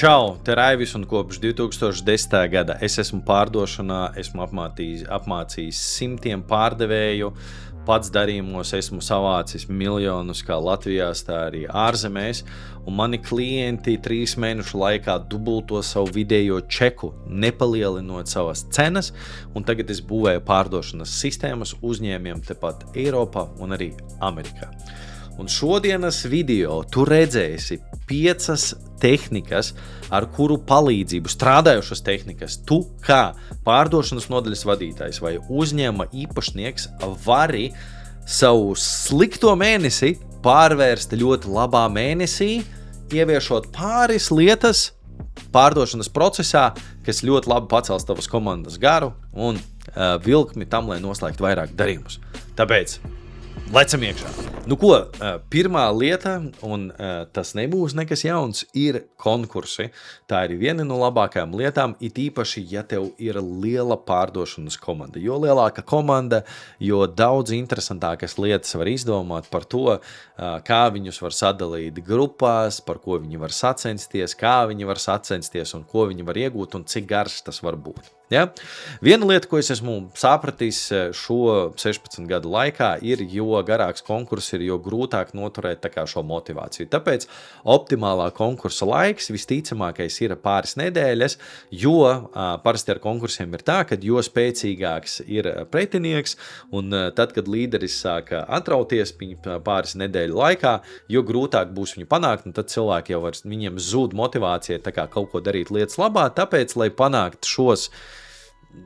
Čau, te Raivis, un kopš 2010. gada es esmu pārdošanā, esmu apmācījis simtiem pārdevēju, pats darījumos esmu savācis miljonus kā Latvijā, tā arī ārzemēs, un mani klienti 3 mēnešu laikā dubulto savu vidējo čeku, nepalielinot savas cenas, un tagad es būvēju pārdošanas sistēmas uzņēmiem tepat Eiropā un arī Amerikā. Un šodienas video tu redzēsi 5 tehnikas, ar kuru palīdzību, strādājošas tehnikas, tu kā pārdošanas nodaļas vadītājs vai uzņēmuma īpašnieks vari savu slikto mēnesi pārvērst ļoti labā mēnesī, ieviešot pāris lietas pārdošanas procesā, kas ļoti labi pacels tavas komandas garu un vilkmi tam, lai noslēgtu vairāk darījumus. Tāpēc lecam iekšā. Nu ko, pirmā lieta, un tas nebūs nekas jauns, ir konkursi. Tā ir viena no labākajām lietām, it īpaši, ja tev ir liela pārdošanas komanda. Jo lielāka komanda, jo daudz interesantākas lietas var izdomāt par to, kā viņus var sadalīt grupās, par ko viņi var sacensties, kā viņi var sacensties un ko viņi var iegūt un cik garš tas var būt. Ja? Viena lieta, ko es esmu sapratis šo 16 gadu laikā, ir, jo garāks konkurss ir, jo grūtāk noturēt šo motivāciju. Tāpēc optimālā konkursa laiks visticamākais ir pāris nedēļas, jo parasti ar konkursiem ir tā, ka jo spēcīgāks ir pretinieks, un tad, kad līderis sāka atrauties pāris nedēļu laikā, jo grūtāk būs viņu panākt, un tad cilvēki jau viņiem zūd motivācija kaut ko darīt lietas labā, tāpēc, lai panāktu šos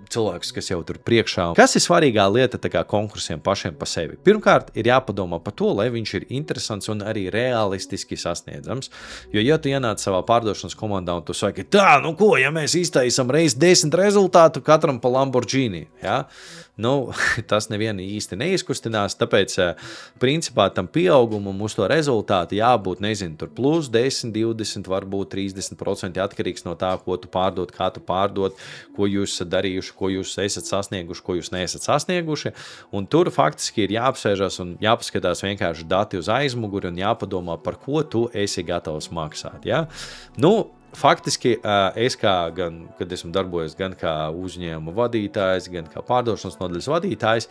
cilvēkus, kas jau tur priekšā. Kas ir svarīgā lieta konkursiem pašiem pa sevi? Pirmkārt, ir jāpadomā par to, lai viņš ir interesants un arī realistiski sasniedzams. Jo, ja tu ienāc savā pārdošanas komandā un tu saki, tā, nu ko, ja mēs iztaisam reiz 10 rezultātu katram pa Lamborghini, ja? Nu, tas nevienu īsti neizkustinās, tāpēc principā tam pieaugumam uz to rezultātu jābūt, nezinu, tur plus 10, 20, varbūt 30% atkarīgs no tā, ko tu pārdod, kā tu pārdod, ko jūs esat darījuši, ko jūs esat sasnieguši, ko jūs neesat sasnieguši, un tur faktiski ir jāapsēžas un jāpaskatās vienkārši dati uz aizmuguri un jāpadomā, par ko tu esi gatavs maksāt, ja? Nu, faktiski es kad esmu darbojies gan kā uzņēmuma vadītājs, gan kā pārdošanas nodaļas vadītājs,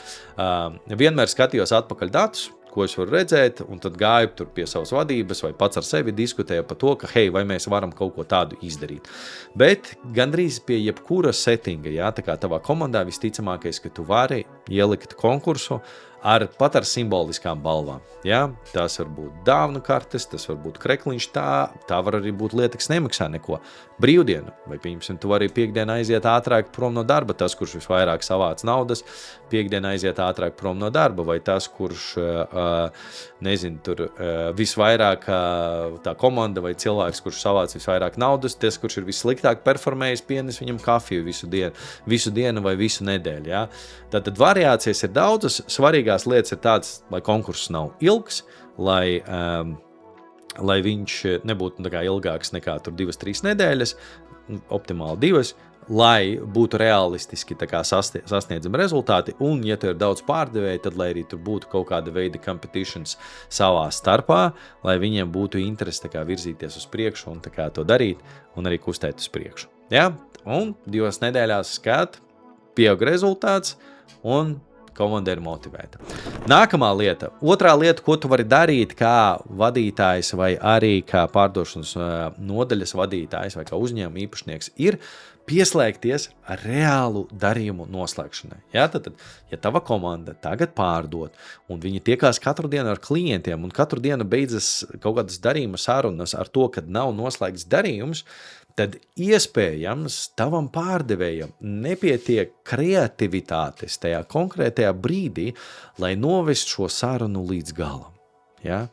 vienmēr skatījos atpakaļ datus, ko es varu redzēt, un tad gāju tur pie savas vadības vai pats ar sevi diskutēju par to, ka hei, vai mēs varam kaut ko tādu izdarīt. Bet gandrīz pie jebkura settinga, ja, tā kā tavā komandā visticamākais, ka tu vari ielikt konkursu pat ar simboliskām balvām. Ja? Tas var būt dāvanu kartes, tas var būt krekliņš, tā var arī būt lieta, kas nemaksā neko. Brīvdiena, vai piemēram, tu vari piekdienā aiziet ātrāk prom no darba, tas, kurš visvairāk savāc naudas, piekdienā aiziet ātrāk prom no darba, vai tas, kurš, nezinu, tur visvairāk tā komanda vai cilvēks, kurš savāc visvairāk naudas, tas, kurš ir vissliktāk performējis, pienes viņam kafiju visu dienu vai visu nedēļu. Ja? Tātad variācijas ir daudzas, svarīgās lietas ir tādas, lai konkurss nav ilgs, lai viņš nebūtu ilgāks nekā 2-3 nedēļas, optimāli 2, lai būtu realistiski sasniedzami rezultāti, un, ja tur ir daudz pārdevēju, tad, lai arī tur būtu kaut kāda veida competitions savā starpā, lai viņiem būtu interesi virzīties uz priekšu un to darīt, un arī kustēt uz priekšu. Ja? Un 2 nedēļās pieaug rezultāts, un komanda ir motivēta. Nākamā lieta, otrā lieta, ko tu vari darīt kā vadītājs vai arī kā pārdošanas nodaļas vadītājs vai kā uzņēmuma īpašnieks, ir pieslēgties reālu darījumu noslēgšanai. Ja? Tad, ja tava komanda tagad pārdod, un viņi tiekās katru dienu ar klientiem, un katru dienu beidzas kaut kādas darījuma sarunas ar to, kad nav noslēgts darījums, tad iespējams tavam pārdevējam nepietiek kreativitātes tajā konkrētajā brīdī, lai novest šo sarunu līdz galam. Ja?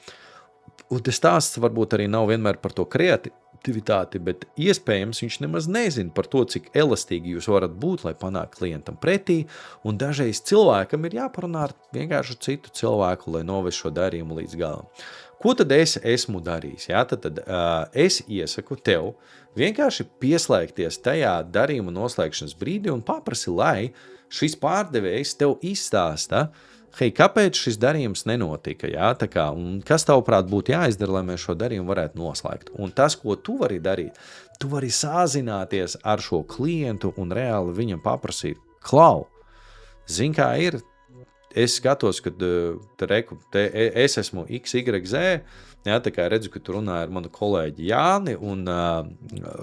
Un tas stāsts varbūt arī nav vienmēr par to kreativitāti, bet iespējams viņš nemaz nezina par to, cik elastīgi jūs varat būt, lai panāk klientam pretī, un dažreiz cilvēkam ir jāparunā ar vienkārši citu cilvēku, lai novest šo darījumu līdz galam. Ko tad es esmu darījis? Ja? Tad es iesaku tev vienkārši pieslēgties tajā darījuma noslēgšanas brīdī un paprasi, lai šis pārdevējs tev izstāsta hei, kāpēc šis darījums nenotika, jā, tā kā, un kas tavuprāt būtu jāizdara, lai mēs šo darījumu varētu noslēgt. Un tas, ko tu vari darīt, tu vari sazināties ar šo klientu un reāli viņam paprasīt, klau, zin kā ir, es skatos, ka es esmu XYZ, jā, tā kā redzu, ka tu runāji ar manu kolēģi Jāni, un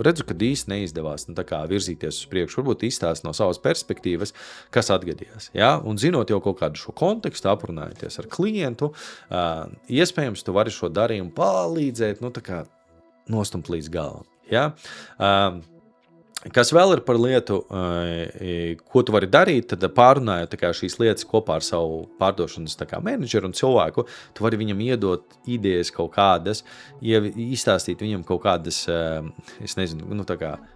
redzu, ka īsti neizdevās tā kā virzīties uz priekšu, varbūt izstāst no savas perspektīvas, kas atgadījās. Jā? Un zinot jau kaut kādu šo kontekstu, aprunājoties ar klientu, iespējams, tu vari šo darījumu palīdzēt, tā kā nostumt līdz galam. Jā? Kas vēl ir par lietu, ko tu vari darīt, tad pārunājot šīs lietas kopā ar savu pārdošanas menedžeru un cilvēku, tu vari viņam iedot idejas kaut kādas, izstāstīt viņam kaut kādas, es nezinu,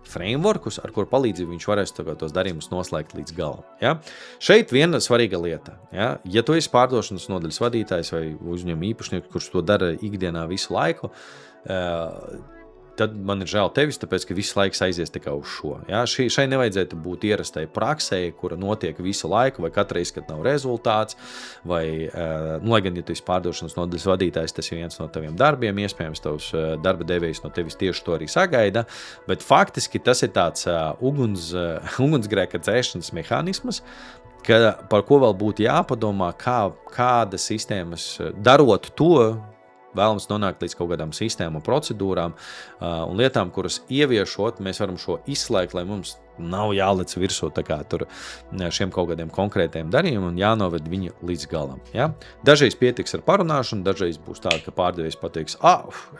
frameworkus, ar kur palīdzību viņš varēs tos darījumus noslēgt līdz galam. Ja? Šeit viena svarīga lieta. Ja tu esi pārdošanas nodaļas vadītājs vai uzņēmuma īpašnieks, kurš to dara ikdienā visu laiku, tad man ir žēl tevis, tāpēc, ka viss laiks aizies tikai uz šo. Ja? Šai nevajadzētu būt ierastai praksē, kura notiek visu laiku, vai katreiz, kad nav rezultāts, vai, lai gan, ja tu esi pārdošanas nodaļas vadītājs, tas ir viens no taviem darbiem, iespējams, tavs darba devējs no tevis tieši to arī sagaida, bet faktiski tas ir tāds ugunsgrēka dzēšanas mehānisms, par ko vēl būtu jāpadomā, kādas sistēmas darot to, vēlams nonākt līdz kaut kādām sistēmu procedūrām un lietām, kuras ieviešot, mēs varam šo izslēgt, lai mums nav jālec virsū tur šiem kaut kādiem konkrētiem darījumiem un jānoved viņu līdz galam. Ja? Dažreiz pietiks ar parunāšanu, dažreiz būs tā, ka pārdevējs pateiks,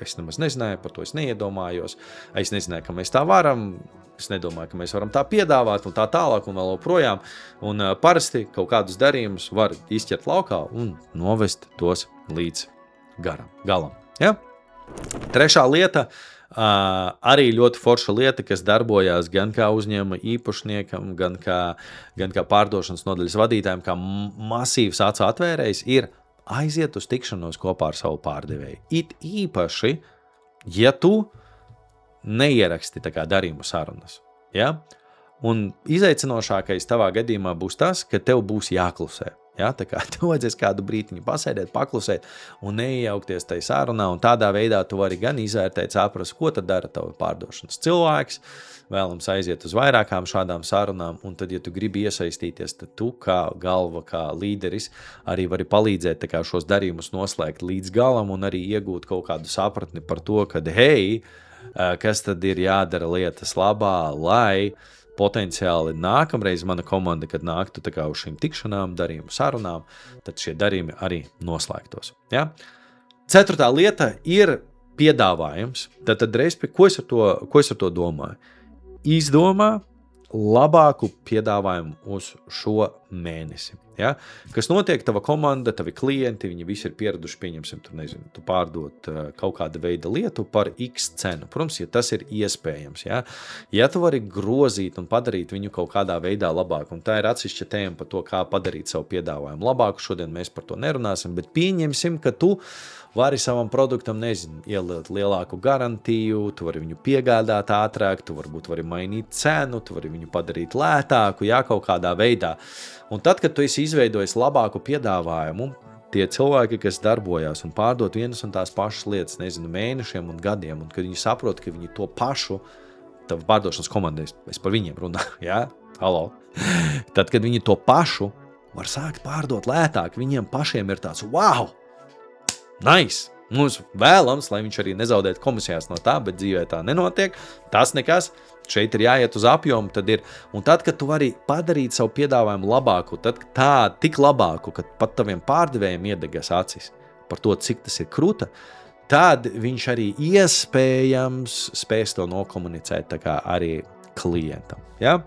es nemaz nezināju, par to es neiedomājos, es nezināju, ka mēs tā varam, es nedomāju, ka mēs varam tā piedāvāt un tā tālāk un vēl projām. Un parasti kaut kādus darījumus var izķert laukā un novest tos līdz galam. Ja? Trešā lieta, arī ļoti forša lieta, kas darbojās gan kā uzņēmuma īpašniekam, gan kā pārdošanas nodaļas vadītājiem, kā masīvs acu atvērējs, ir aiziet uz tikšanos kopā ar savu pārdevēju. It īpaši, ja tu neieraksti darījumu sarunas. Ja? Un izaicinošākais tavā gadījumā būs tas, ka tev būs jāklusē. Ja, tā kā tev vajadzēs kādu brītiņu pasēdēt, paklusēt un neiejaukties tajā sarunā, un tādā veidā tu vari gan izvērtēt, saprast, ko tad dara tava pārdošanas cilvēks, vēlams aiziet uz vairākām šādām sarunām, un tad, ja tu gribi iesaistīties, tad tu kā galva, kā līderis arī vari palīdzēt šos darījumus noslēgt līdz galam un arī iegūt kaut kādu sapratni par to, ka hei, kas tad ir jādara lietas labā, lai potenciāli nākamreiz mana komanda, kad nāktu uz šīm tikšanām, darījumu sarunām, tad šie darījumi arī noslēgtos. Ja? Ceturtā lieta ir piedāvājums. Tad ko es ar to domāju? Izdomā labāku piedāvājumu uz šo mēnesi. Ja? Kas notiek, tava komanda, tavi klienti, viņi visi ir pieraduši, pieņemsim, tu pārdot kaut kāda veida lietu par X cenu. Protams, ja tas ir iespējams. Ja tu vari grozīt un padarīt viņu kaut kādā veidā labāk, un tā ir atsevišķa tēma par to, kā padarīt savu piedāvājumu labāku, šodien mēs par to nerunāsim, bet pieņemsim, ka tu vari savam produktam, ielikt lielāku garantiju, tu vari viņu piegādāt ātrāk, tu varbūt vari mainīt cenu, tu vari viņu padarīt lētāku, kaut kādā veidā. Un tad, kad tu esi izveidojis labāku piedāvājumu, tie cilvēki, kas darbojās un pārdot vienas un tās pašas lietas, mēnešiem un gadiem, un kad viņi saprot, ka viņi to pašu, tavu pārdošanas komandai, es par viņiem runāju, ja? Halo. Tad, kad viņi to pašu var sākt pārdot lētāk, viņiem pašiem ir tāds, wow! Nice! Mums vēlams, lai viņš arī nezaudētu komisijās no tā, bet dzīvē tā nenotiek. Tas nekas. Šeit ir jāiet uz apjomu. Un tad, kad tu vari padarīt savu piedāvājumu labāku, tik labāku, ka pat taviem pārdevējiem iedegas acis par to, cik tas ir kruta, tad viņš arī iespējams spēs to nokomunicēt arī klientam. Ja?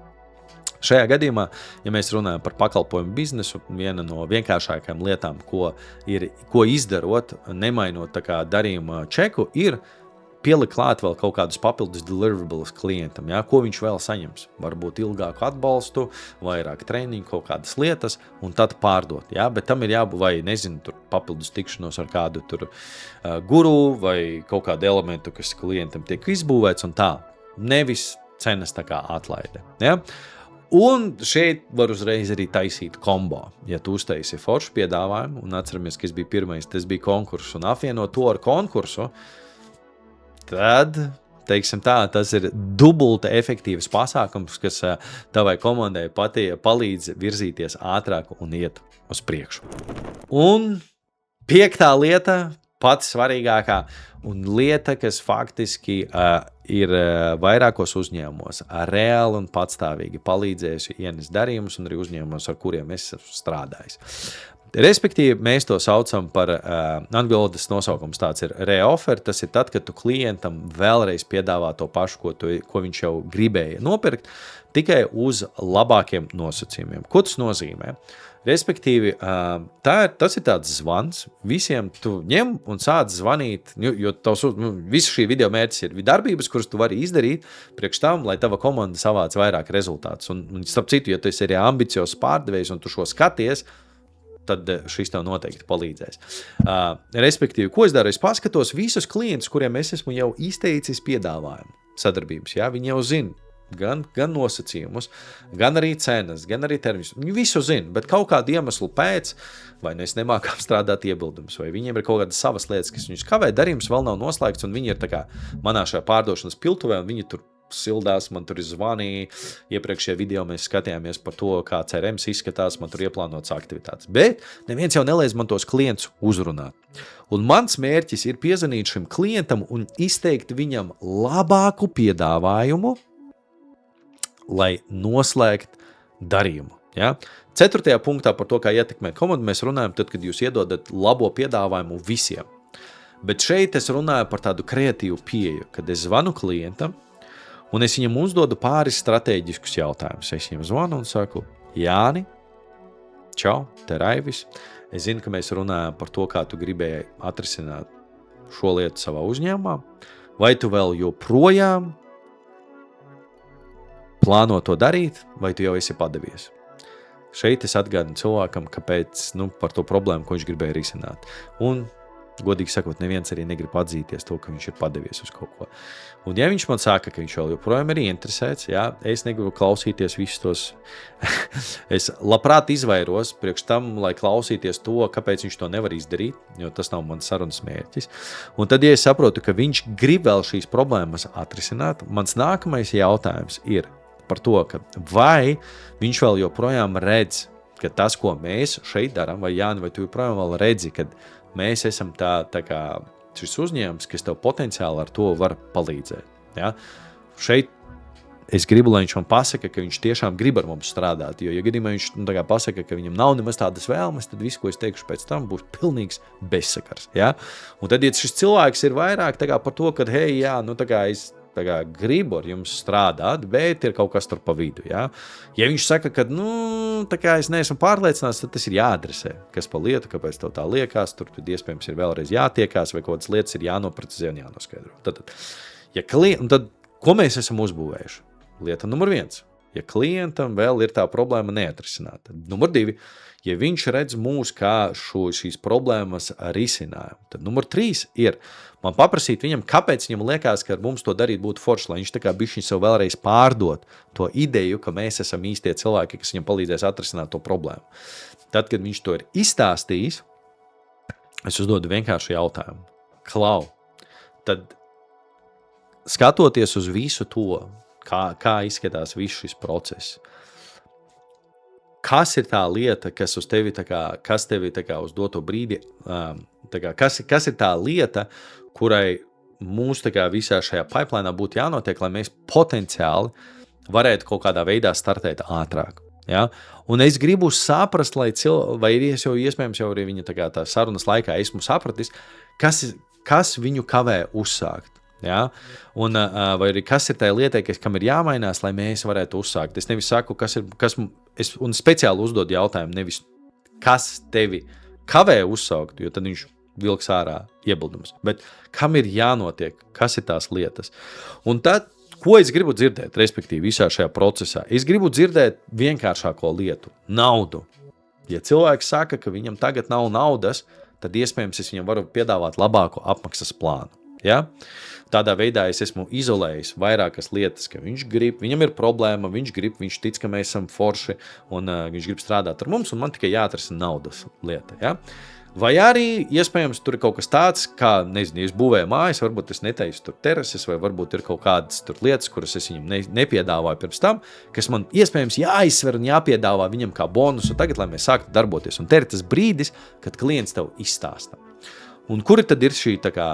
Šajā gadījumā, ja mēs runājam par pakalpojumu biznesu, viena no vienkāršākajām lietām, ko izdarot, nemainot darījuma čeku, ir pielikt klāt vēl kaut kādus papildus deliverables klientam, ko viņš vēl saņems. Varbūt ilgāku atbalstu, vairāk treniņu, kaut kādas lietas, un tad pārdot. Bet tam ir jābūt, vai tur papildus tikšanos ar kādu guru, vai kaut kādu elementu, kas klientam tiek izbūvēts, un tā. Nevis cenas atlaide. Un šeit var uzreiz arī taisīt kombo. Ja tu uztaisi foršu piedāvājumu, un atceramies, ka es biju pirmais, tas bija konkurss, un apvienot to ar konkursu, tad, teiksim tā, tas ir dubulta efektīvs pasākums, kas tavai komandai palīdz virzīties ātrāk un iet uz priekšu. Un piektā lieta, pati svarīgākā, un lieta, kas faktiski ir vairākos uzņēmumos reāli un patstāvīgi palīdzējusi ienest darījumus un arī uzņēmumos, ar kuriem es esmu strādājis. Respektīvi, mēs to saucam par, angļu valodas nosaukums tāds ir reoffer, tas ir tad, kad tu klientam vēlreiz piedāvā to pašu, ko viņš jau gribēja nopirkt, tikai uz labākiem nosacījumiem. Ko tas nozīmē? Respektīvi, tas ir tāds zvans, visiem tu ņem un sāc zvanīt, jo visu šī video mērķis ir darbības, kuras tu vari izdarīt priekš tam, lai tava komanda savāc vairāk rezultātus. Un starp citu, ja tu esi arī ambiciozs pārdevējs un tu šo skaties, tad šis tev noteikti palīdzēs. Respektīvi, ko es daru? Es paskatos visus klientus, kuriem es esmu jau izteicis piedāvājumu sadarbības. Ja? Viņi jau zina. Gan nosacījumus, gan arī cenas, gan arī termiņus. Viņi visu zina, bet kaut kādu iemeslu pēc, vai nu es nemāku apstrādāt iebildumus, vai viņiem ir kaut kādas savas lietas, kas viņus kavē, darījums vēl nav noslēgts, un viņi ir tā kā manā šajā pārdošanas piltuvē, un viņi tur sildās, man tur ir zvanīja, iepriekšējā video mēs skatījāmies par to, kā CRMs izskatās, man tur ieplānotas aktivitātes. Bet neviens jau neliedz man tos klientus uzrunāt. Un mans mērķis ir piezvanīt šim klientam un izteikt viņam labāku piedāvājumu, lai noslēgt darījumu. Ja? 4. punktā par to, kā ietekmēt komandu, mēs runājam tad, kad jūs iedodat labo piedāvājumu visiem. Bet šeit es runāju par tādu kreatīvu pieeju, kad es zvanu klientam, un es viņam uzdodu pāris strateģiskus jautājumus. Es viņam zvanu un saku, Jāni, čau, te Raivis. Es zinu, ka mēs runājam par to, kā tu gribēji atrisināt šo lietu savā uzņēmumā, vai tu vēl joprojām plāno to darīt, vai tu jau esi padevies. Šeit es atgādinu cilvēkam, kāpēc par to problēmu, ko viņš gribēja risināt. Un, godīgi sakot, neviens arī negrib atzīties to, ka viņš ir padevies uz kaut ko. Un ja viņš man saka, ka viņš vēl joprojām ir interesēts, ja, es negribu klausīties visus tos, es labprāt izvairos priekš tam, lai klausīties to, kāpēc viņš to nevar izdarīt, jo tas nav mans sarunas mērķis. Un tad, ja es saprotu, ka viņš grib vēl šīs problēmas atrisināt, mans nākamais jautājums ir par to, ka vai viņš vēl joprojām redz, ka tas, ko mēs šeit darām, vai Jāni, vai tu joprojām vēl redzi, kad mēs esam tā kā šis uzņēmums, kas tev potenciāli ar to var palīdzēt. Ja? Šeit es gribu, lai viņš man pasaka, ka viņš tiešām grib ar mums strādāt, jo, ja gadījumā viņš pasaka, ka viņam nav nemaz tādas vēlmes, tad viss, ko es teikšu pēc tam, būs pilnīgs bezsakars. Ja? Un tad, ja šis cilvēks ir vairāk tā kā par to, ka, hei, jā, tā kā es gribu ar jums strādāt, bet ir kaut kas tur pa vidu. Ja, ja viņš saka, ka tā kā es neesmu pārliecināts, tad tas ir jāadresē. Kas pa lietu, kāpēc tev tā liekas, tur iespējams ir vēlreiz jātiekās, vai kaut kādas lietas ir jānoprecizē un jānoskaidro. Tad, ko mēs esam uzbūvējuši? Lieta numur 1. Ja klientam vēl ir tā problēma neatrisināta. Numur 2. Ja viņš redz mūs kā šīs problēmas risinājumu. Tad numur 3 ir man paprasīt viņam, kāpēc viņam liekas, ka ar mums to darīt būtu forši, lai viņš tā kā bišķiņ sev vēlreiz pārdot to ideju, ka mēs esam īstie cilvēki, kas viņam palīdzēs atrisināt to problēmu. Tad, kad viņš to ir izstāstījis, es uzdodu vienkārši jautājumu. Klau, tad skatoties uz visu to, kā izskatās viss šis process, kas ir tā lieta, kas uz tevi, kas tevi uz doto brīdi, kas ir tā lieta, kurai mūsu visā šajā pipelinā būtu jānotiek, lai mēs potenciāli varētu kaut kādā veidā startēt ātrāk. Ja? Un es gribu saprast, vai es jau iespējams jau arī viņa tā sarunas laikā esmu sapratis, kas viņu kavē uzsākt. Ja? Un, vai arī kas ir tā lieta, kam ir jāmainās, lai mēs varētu uzsākt. Es nevis saku, un speciāli uzdod jautājumu, nevis kas tevi kavē uzsākt, jo tad viņš vilks ārā iebildumus. Bet kam ir jānotiek, kas ir tās lietas? Un tad, ko es gribu dzirdēt, respektīvi visā šajā procesā? Es gribu dzirdēt vienkāršāko lietu – naudu. Ja cilvēks saka, ka viņam tagad nav naudas, tad iespējams es viņam varu piedāvāt labāku apmaksas plānu. Ja? Tādā veidā es esmu izolējis vairākas lietas, ka viņš grib, viņam ir problēma, viņš tic, ka mēs esam forši un viņš grib strādāt ar mums un man tikai jāatrisina naudas lieta. Ja? Vai arī, iespējams, tur ir kaut kas tāds, kā, nezinu, es būvēju mājas, varbūt es netaisu tur terases, vai varbūt ir kaut kādas tur lietas, kuras es viņam nepiedāvāju pirms tam, kas man iespējams jāizsver un jāpiedāvā viņam kā bonusu tagad, lai mēs sāktu darboties. Un te ir tas brīdis, kad klients tev izstāsta. Un kuri tad ir šī tā kā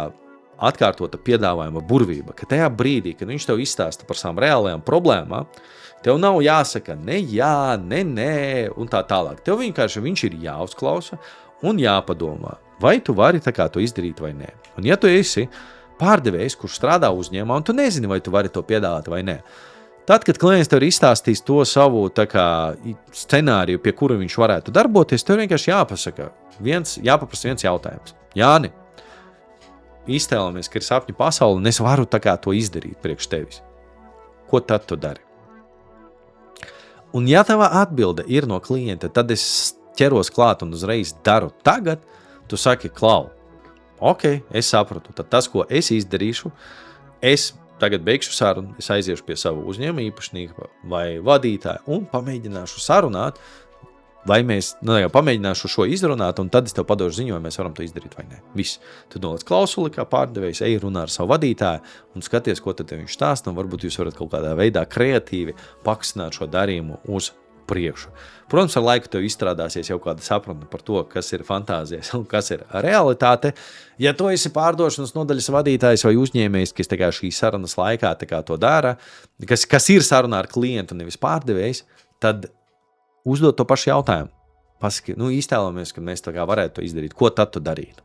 atkārtota piedāvājuma burvība, ka tajā brīdī, kad viņš tev izstāsta par savām reālajām problēmām, tev nav jāsaka ne jā, ne nē un tā tālāk. Tev vienkārši viņš ir jāuzklausa un jāpadomā, vai tu vari tā kā to izdarīt vai nē. Un ja tu esi pārdevējs, kurš strādā uzņēmumā, un tu nezini, vai tu vari to piedāvāt vai nē, tad, kad klients tev ir izstāstījis to savu tā kā scenāriju, pie kura viņš varētu darboties, tev vienkārši jāpaprasa viens jautājums. Jāni, iztēlamies, ka ir sapņu pasaule, un es varu tā kā to izdarīt priekš tevis. Ko tad tu dari? Un ja tava atbilde ir no klienta, tad es ķeros klāt un uzreiz daru tagad, tu saki, klau, ok, es sapratu, tad tas, ko es izdarīšu, es tagad beigšu sarunu, es aiziešu pie savu uzņēmuma īpašnieka vai vadītāju un pamēģināšu sarunāt, vai mēs, pamēģināšu šo izrunāt, un tad es tev padošu ziņu, vai mēs varam to izdarīt vai nē. Viss. Tu noliec klausuli, kā pārdevējs, ej runā ar savu vadītāju un skaties, ko tad viņš stāsta, un varbūt jūs varat kaut kādā veidā kreatīvi pakustināt šo darījumu uz priekšu. Protams, ar laiku tev izstrādāsies jau kāda sapratne par to, kas ir fantāzijas un kas ir realitāte. Ja tu esi pārdošanas nodaļas vadītājs vai uzņēmējs, kas tā kā šī sarunas laikā tā kā to dara, kas ir sarunā ar klientu, nevis pārdevējs, tad uzdot to pašu jautājumu. Pasaki, iztēlamies, ka mēs tā kā varētu to izdarīt. Ko tad tu darītu?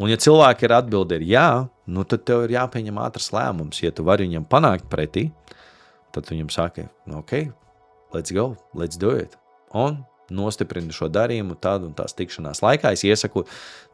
Un ja cilvēki ir atbildi jā, tad tev ir jāpieņem ātrs lēmums. Ja tu vari viņam panākt pretī, tad viņam saka, ok, let's go, let's do it. Un nostiprini šo darījumu tādu un tās tikšanās laikā. Es iesaku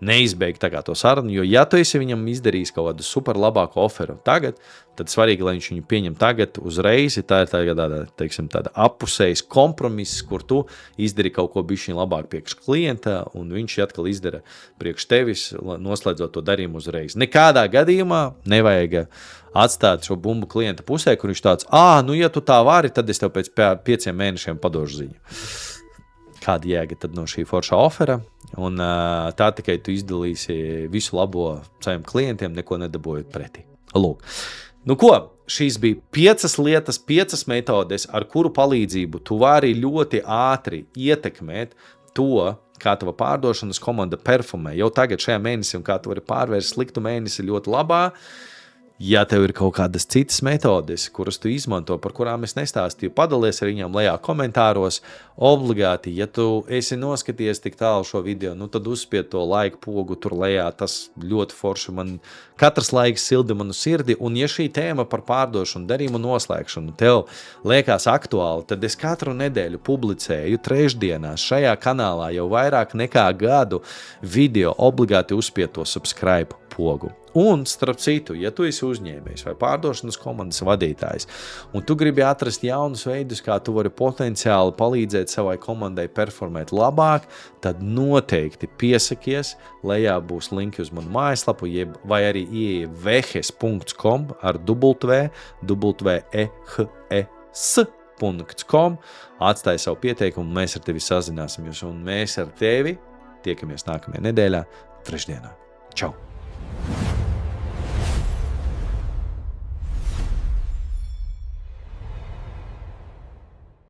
neizbeigt tā kā to sarunu, jo ja tu esi viņam izdarījis kaut kādu super labāku oferu tagad, tad svarīgi, lai viņš viņu pieņem tagad uzreiz. Tā ir tāda appusējs kompromiss, kur tu izdari kaut ko bišķiņ labāk priekš klienta, un viņš atkal izdara priekš tevis, noslēdzot to darījumu uzreiz. Nekādā gadījumā nevajag atstāt šo bumbu klienta pusē, kur viņš tāds, ja tu tā vari, tad es tev pēc 5 mēnešiem padošu ziņu. Kāda jēga tad no šī foršā ofera, un tā tikai tu izdalīsi visu labo saviem klientiem, neko nedabojot pretī. Lūk. Šīs bija 5 lietas, 5 metodes, ar kuru palīdzību tu vari ļoti ātri ietekmēt to, kā tava pārdošanas komanda performē jau tagad šajā mēnesī, un kā tu vari pārvērst sliktu mēnesi ļoti labā. Ja tev ir kaut kādas citas metodes, kuras tu izmanto, par kurām es nestāstīju, padalies ar viņām lejā komentāros. Obligāti, ja tu esi noskaties tik tālu šo video, tad uzspied to laiku pogu tur lejā. Tas ļoti forši man katrs laiks silda manu sirdi. Un ja šī tēma par pārdošanu, darījumu noslēgšanu tev liekas aktuāli, tad es katru nedēļu publicēju trešdienās šajā kanālā jau vairāk nekā gadu video. Obligāti uzspied to subscribe pogu. Un, starp citu, ja tu esi uzņēmējs vai pārdošanas komandas vadītājs, un tu gribi atrast jaunus veidus, kā tu vari potenciāli palīdzēt savai komandai performēt labāk, tad noteikti piesakies, lejā būs linki uz manu mājaslapu, vai arī ieej vehes.com ar www.vehes.com, atstāj savu pieteikumu, mēs ar tevi sazināsimies, un mēs ar tevi tiekamies nākamajā nedēļā, trešdienā. Čau!